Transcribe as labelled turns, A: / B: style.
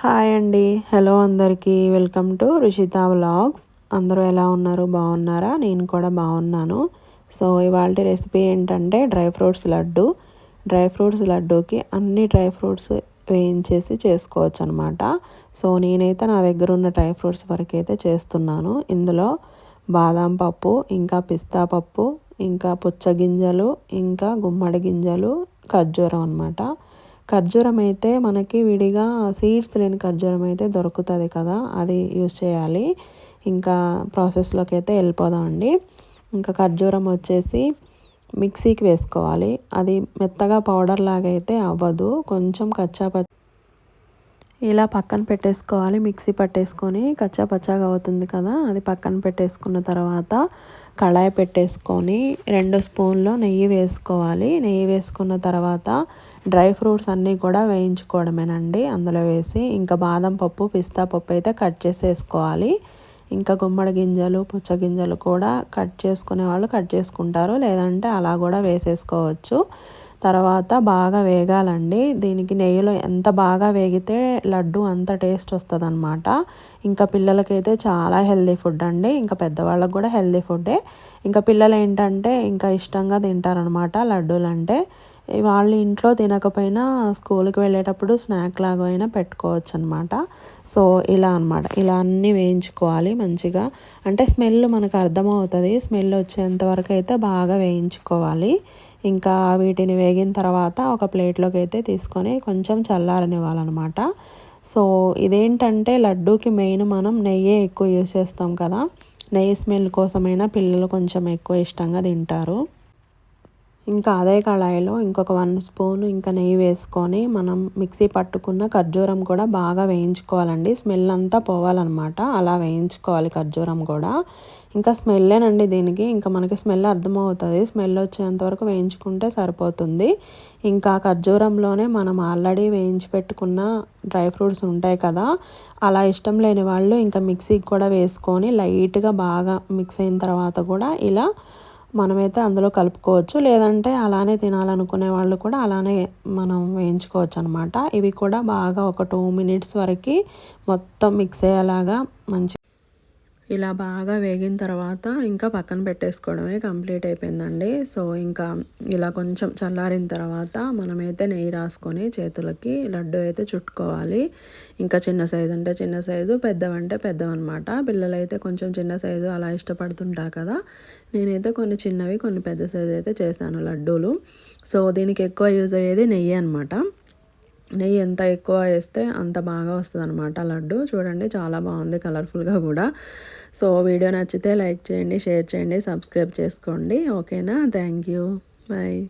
A: Hi అండి, hello అందరికీ, welcome to Rushitha vlogs. అందరూ ఎలా ఉన్నారు, బాగున్నారా? నేను కూడా బాగున్నాను. సో ఇవాళ రెసిపీ ఏంటంటే డ్రై ఫ్రూట్స్ లడ్డూకి అన్ని డ్రై ఫ్రూట్స్ వేయించేసి చేసుకోవచ్చు అనమాట. సో నేనైతే నా దగ్గర ఉన్న డ్రై ఫ్రూట్స్ వరకు అయితే చేస్తున్నాను. ఇందులో బాదం పప్పు, ఇంకా పిస్తా పప్పు, ఇంకా పుచ్చగింజలు, ఇంకా గుమ్మడి గింజలు, ఖర్జూరం అనమాట. ఖర్జూరం అయితే మనకి విడిగా సీడ్స్ లేని ఖర్జూరం అయితే దొరుకుతుంది కదా, అది యూస్ చేయాలి. ఇంకా ప్రాసెస్లోకి అయితే వెళ్ళిపోదామండి. ఇంకా ఖర్జూరం వచ్చేసి మిక్సీకి వేసుకోవాలి. అది మెత్తగా పౌడర్ లాగా అయితే అవ్వదు, కొంచెం ఇలా పక్కన పెట్టేసుకోవాలి. మిక్సీ పట్టేసుకొని కచ్చా పచ్చాగా అవుతుంది కదా, అది పక్కన పెట్టేసుకున్న తర్వాత కళాయి పెట్టేసుకొని 2 స్పూన్లు నెయ్యి వేసుకోవాలి. నెయ్యి వేసుకున్న తర్వాత డ్రై ఫ్రూట్స్ అన్నీ కూడా వేయించుకోవడమేనండి అందులో వేసి. ఇంకా బాదం పప్పు, పిస్తా పప్పు అయితే కట్ చేసి వేసుకోవాలి. ఇంకా గుమ్మడి గింజలు, పుచ్చగింజలు కూడా కట్ చేసుకునే వాళ్ళు కట్ చేసుకుంటారు, లేదంటే అలా కూడా వేసేసుకోవచ్చు. తర్వాత బాగా వేగాలండి. దీనికి నెయ్యిలో ఎంత బాగా వేగితే లడ్డు అంత టేస్ట్ వస్తుంది అనమాట. ఇంకా పిల్లలకైతే చాలా హెల్దీ ఫుడ్ అండి, ఇంకా పెద్దవాళ్ళకి కూడా హెల్దీ ఫుడ్డే. ఇంకా పిల్లలు ఏంటంటే ఇంకా ఇష్టంగా తింటారనమాట లడ్డూలు అంటే. వాళ్ళు ఇంట్లో తినకపోయినా స్కూల్కి వెళ్ళేటప్పుడు స్నాక్ లాగా అయినా పెట్టుకోవచ్చు అనమాట. సో ఇలా అనమాట, ఇలా అన్నీ వేయించుకోవాలి మంచిగా. అంటే స్మెల్ మనకు అర్థమవుతుంది, స్మెల్ వచ్చేంత వరకు అయితే బాగా వేయించుకోవాలి. ఇంకా వీటిని వేగిన తర్వాత ఒక ప్లేట్లోకి అయితే తీసుకొని కొంచెం చల్లారనివ్వాలన్నమాట. సో ఇదేంటంటే లడ్డూకి మెయిన్ మనం నెయ్యే ఎక్కువ యూస్ చేస్తాం కదా, నెయ్యి స్మెల్ కోసమైనా పిల్లలు కొంచెం ఎక్కువ ఇష్టంగా తింటారు. ఇంకా అదే కళాయిలో ఇంకొక 1 స్పూన్ ఇంకా నెయ్యి వేసుకొని మనం మిక్సీ పట్టుకున్న ఖర్జూరం కూడా బాగా వేయించుకోవాలండి. స్మెల్ అంతా పోవాలన్నమాట, అలా వేయించుకోవాలి ఖర్జూరం కూడా. ఇంకా స్మెల్లేనండి దీనికి, ఇంకా మనకి స్మెల్ అర్థమవుతుంది. స్మెల్ వచ్చేంత వరకు వేయించుకుంటే సరిపోతుంది. ఇంకా ఖర్జూరంలోనే మనం ఆల్రెడీ వేయించి పెట్టుకున్న డ్రై ఫ్రూట్స్ ఉంటాయి కదా, అలా ఇష్టం లేని వాళ్ళు ఇంకా మిక్సీకి కూడా వేసుకొని లైట్గా బాగా మిక్స్ అయిన తర్వాత కూడా ఇలా మనమైతే అందులో కలుపుకోవచ్చు, లేదంటే అలానే తినాలనుకునే వాళ్ళు కూడా అలానే మనం వేయించుకోవచ్చు అనమాట. ఇవి కూడా బాగా ఒక 2 మినిట్స్ వరకు మొత్తం మిక్స్ అయ్యేలాగా మంచి ఇలా బాగా వేగిన తర్వాత ఇంకా పక్కన పెట్టేసుకోవడమే, కంప్లీట్ అయిపోయిందండి. సో ఇంకా ఇలా కొంచెం చల్లారిన తర్వాత మనమైతే నెయ్యి రాసుకొని చేతులకి లడ్డు అయితే చుట్టుకోవాలి. ఇంకా చిన్న సైజు అంటే చిన్న సైజు, పెద్దవంటే పెద్దవన్నమాట. పిల్లలైతే కొంచెం చిన్న సైజు అలా ఇష్టపడుతుంటారు కదా, నేనైతే కొన్ని చిన్నవి కొన్ని పెద్ద సైజు అయితే చేశాను లడ్డూలు. సో దీనికి ఎక్కువ యూజ్ అయ్యేది నెయ్యి అనమాట. నెయ్యి ఎంత ఎక్కువ వేస్తే అంత బాగా వస్తుంది అనమాట లడ్డు. చూడండి చాలా బాగుంది, కలర్ఫుల్గా కూడా. సో వీడియో నచ్చితే లైక్ చేయండి, షేర్ చేయండి, సబ్స్క్రైబ్ చేసుకోండి. ఓకేనా? Thank you, bye.